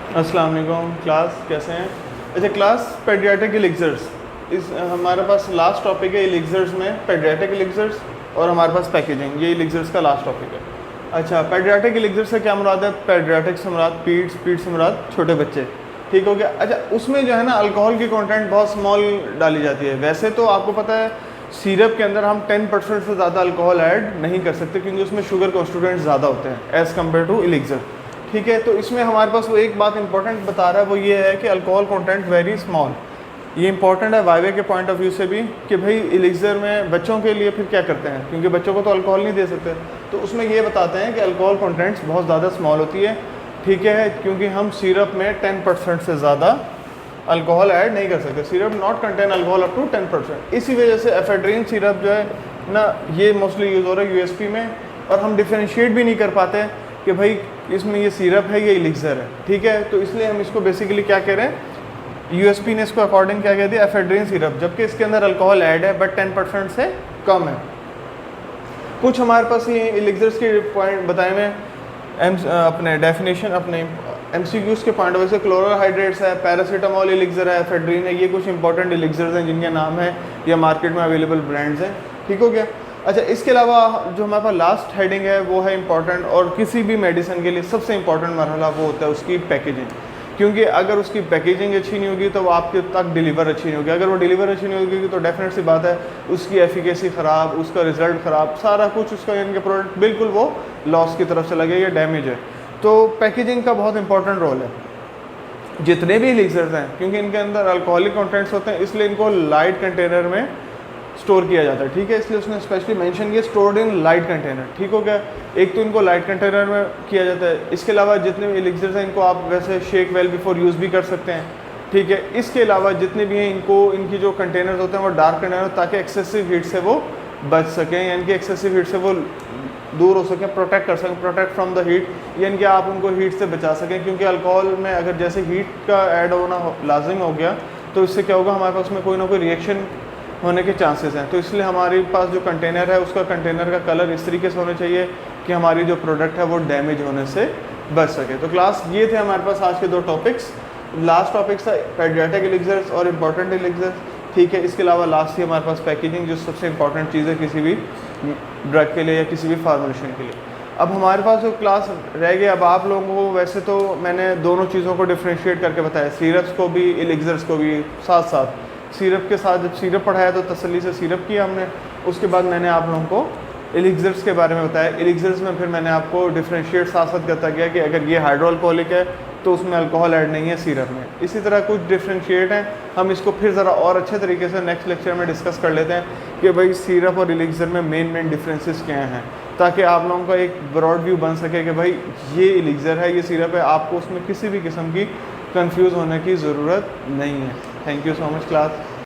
अस्सलाम वालेकुम क्लास, कैसे हैं? अच्छा क्लास, पेडियाट्रिक एलिक्सर्स, इस हमारे पास लास्ट टॉपिक है एलिक्सर्स में, पेडियाट्रिक एलिक्सर्स और हमारे पास पैकेजिंग, ये एलिक्सर्स का लास्ट टॉपिक है। अच्छा, पेडियाट्रिक एलिक्सर से क्या मुराद है? पेडियाट्रिक से मुराद पीड्स, पीड्स से मुराद छोटे बच्चे, ठीक हो गया। अच्छा, उसमें जो है ना अल्कोहल की कंटेंट बहुत स्मॉल डाली जाती है। वैसे तो आपको पता है सिरप के अंदर हम 10% से ज़्यादा अल्कोहल ऐड नहीं कर सकते क्योंकि उसमें शुगर कॉन्स्टिट्यूएंट्स ज़्यादा होते हैं एज़ कम्पेयर टू एलिक्सर, ठीक है। तो इसमें हमारे पास वो एक बात इंपॉर्टेंट बता रहा है, वो ये है कि अल्कोहल कंटेंट वेरी स्मॉल। ये इंपॉर्टेंट है वाइवे के पॉइंट ऑफ व्यू से भी कि भाई एलिक्सर में बच्चों के लिए फिर क्या करते हैं, क्योंकि बच्चों को तो अल्कोहल नहीं दे सकते, तो उसमें ये बताते हैं कि अल्कोहल कंटेंट्स बहुत ज़्यादा स्मॉल होती है, ठीक है, क्योंकि हम सिरप में 10% से ज़्यादा अल्कोहल ऐड नहीं कर सकते। Syrup not contain alcohol up to 10%। इसी वजह से एफेड्रीन सिरप जो है ना, ये मोस्टली यूज़ हो रहा है यूएसपी में, और हम डिफ्रेंशिएट भी नहीं कर पाते कि भाई इसमें ये सिरप है ये एलिक्सर है, ठीक है। तो इसलिए हम इसको बेसिकली क्या कह रहे हैं, यूएसपी ने इसको अकॉर्डिंग क्या कह दिया, एफेड्रीन सिरप, जबकि इसके अंदर अल्कोहल ऐड है बट 10% से कम है। कुछ हमारे पास ये एलिक्सर्स के पॉइंट बताए हुए अपने डेफिनेशन, अपने एमसीक्यूज़ के पॉइंट ऑफ व्यू से। क्लोरोहाइड्रेट्स है, पैरासीटामोल एलिक्सर है, एफेड्रीन है, ये कुछ इंपॉर्टेंट एलिक्सर्स हैं जिनके नाम है या मार्केट में अवेलेबल ब्रांड्स हैं, ठीक हो गया। अच्छा, इसके अलावा जो हमारे पास लास्ट हेडिंग है वो है इंपॉर्टेंट, और किसी भी मेडिसिन के लिए सबसे इंपॉर्टेंट मरहला वो होता है उसकी पैकेजिंग, क्योंकि अगर उसकी पैकेजिंग अच्छी नहीं होगी तो वो आपके तक डिलीवर अच्छी नहीं होगी। अगर वो डिलीवर अच्छी नहीं होगी तो डेफिनेट सी बात है उसकी एफिकेसी ख़राब, उसका रिजल्ट ख़राब, सारा कुछ उसका यानी कि प्रोडक्ट बिल्कुल वो लॉस की तरफ चला गया या डैमेज है। तो पैकेजिंग का बहुत इंपॉर्टेंट रोल है जितने भी एलिक्सर्स हैं, क्योंकि इनके अंदर अल्कोहलिक कंटेंट्स होते हैं, इसलिए इनको लाइट कंटेनर में स्टोर किया जाता है, ठीक है। इसलिए उसने स्पेशली मेंशन किया स्टोर्ड इन लाइट कंटेनर, ठीक हो गया। एक तो इनको लाइट कंटेनर में किया जाता है। इसके अलावा जितने भी एलिक्सर्स हैं इनको आप वैसे शेक वेल बिफोर यूज़ भी कर सकते हैं, ठीक है। इसके अलावा जितने भी हैं इनको, इनकी जो कंटेनर्स होते हैं वो डार्क कंटेनर, ताकि एक्सेसिव हीट से वो बच सकें, यानी कि एक्सेसिव हीट से वो दूर हो सकें, प्रोटेक्ट कर सकें, प्रोटेक्ट फ्रॉम द हीट, यानी कि आप उनको हीट से बचा सकें। क्योंकि अल्कोहल में अगर जैसे हीट का ऐड होना लाजिम हो गया तो इससे क्या होगा, हमारे पास में कोई ना कोई रिएक्शन होने के चांसेस हैं। तो इसलिए हमारे पास जो कंटेनर है उसका कंटेनर का कलर इस तरीके से होना चाहिए कि हमारी जो प्रोडक्ट है वो डैमेज होने से बच सके। तो क्लास ये थे हमारे पास आज के दो टॉपिक्स। लास्ट टॉपिक्स था पेडियाट्रिक एलिक्सर्स और इम्पॉर्टेंट एलिक्सर्स, ठीक है। इसके अलावा लास्ट थी हमारे पास पैकेजिंग, जो सबसे इंपॉर्टेंट चीज़ है किसी भी ड्रग के लिए या किसी भी फार्मूलेशन के लिए। अब हमारे पास जो क्लास रह गई, अब आप लोगों को वैसे तो मैंने दोनों चीज़ों को डिफ्रेंशिएट करके बताया, सिरप्स को भी एलिक्सर्स को भी साथ साथ। सिरप के साथ जब सिरप पढ़ाया तो तसल्ली से सिरप किया हमने, उसके बाद मैंने आप लोगों को एलिक्सर्स के बारे में बताया। एलिक्सर्स में फिर मैंने आपको डिफ्रेंशिएट साथ साथ करता गया कि अगर ये हाइड्रोअल्कोहलिक है तो उसमें अल्कोहल ऐड नहीं है सिरप में। इसी तरह कुछ डिफ्रेंशिएट हैं, हम इसको फिर ज़रा और अच्छे तरीके से नेक्स्ट लेक्चर में डिस्कस कर लेते हैं कि भाई सिरप और एलिक्सर में मेन डिफरेंसेस क्या हैं, ताकि आप लोगों का एक ब्रॉड व्यू बन सके कि भाई ये एलिक्सर है, ये सिरप है, आपको उसमें किसी भी किस्म की कंफ्यूज होने की ज़रूरत नहीं है। Thank you so much class.